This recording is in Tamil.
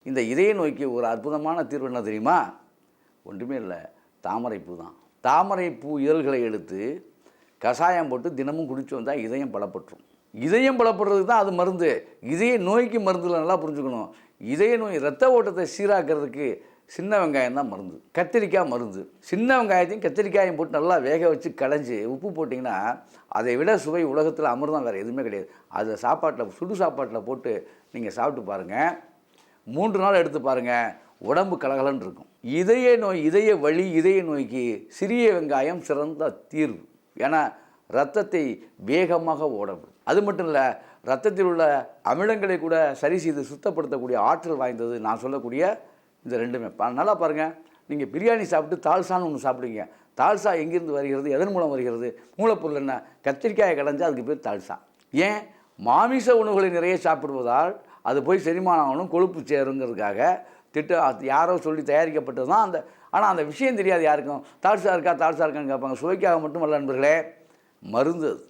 இந்த இதய நோய்க்கு ஒரு அற்புதமான தீர்வு என்ன தெரியுமா? ஒன்றுமே இல்லை, தாமரைப்பூ தான். தாமரைப்பூ இதழ்களை எடுத்து கஷாயம் போட்டு தினமும் குடிச்சு வந்தால் இதயம் பலப்பற்றும். இதயம் பலப்படுறதுக்கு தான் அது மருந்து. இதய நோய்க்கு மருந்துல நல்லா புரிஞ்சுக்கணும். இதய நோய் இரத்த ஓட்டத்தை சீராக்கிறதுக்கு சின்ன வெங்காயம் தான் மருந்து, கத்திரிக்காய் மருந்து. சின்ன வெங்காயத்தையும் கத்திரிக்காயும் போட்டு நல்லா வேக வச்சு களைஞ்சி உப்பு போட்டிங்கன்னா அதை விட சுவை உலகத்தில் அமிர்தம் வேறு எதுவுமே கிடையாது. அதை சாப்பாட்டில் சுடு சாப்பாட்டில் போட்டு நீங்கள் சாப்பிட்டு பாருங்கள், 3 நாள் எடுத்து பாருங்கள், உடம்பு கலகலன்னு இருக்கும். இதய நோய், இதய வலி, இதய நோய்க்கு சிறிய வெங்காயம் சிறந்த தீர்வு. ஏன்னா இரத்தத்தை வேகமாக ஓடவும். அது மட்டும் இல்லை, இரத்தத்தில் உள்ள அமிலங்களை கூட சரி செய்து சுத்தப்படுத்தக்கூடிய ஆற்றல் வாய்ந்தது நான் சொல்லக்கூடிய இந்த ரெண்டுமே. நல்லா பாருங்கள், நீங்கள் பிரியாணி சாப்பிட்டு தால்சான்னு ஒன்று சாப்பிடுவீங்க. தால்சா எங்கேருந்து வருகிறது, எதன் மூலம் வருகிறது? மூலப்பொருள் என்ன? கத்திரிக்காயை கடைஞ்சா அதுக்கு பேர் தால்சா. ஏன்? மாமிச உணவுகளை நிறைய சாப்பிடுவதால் அது போய் செரிமானம் ஆகணும், கொழுப்பு சேருங்கிறதுக்காக யாரோ சொல்லி தயாரிக்கப்பட்டது தான் அந்த. ஆனால் அந்த விஷயம் தெரியாது யாருக்கும். தால்சா இருக்கா தால்சா இருக்கான்னு கேட்பாங்க. சுவைக்காக மட்டும் அல்ல நண்பர்களே, மருந்து அது.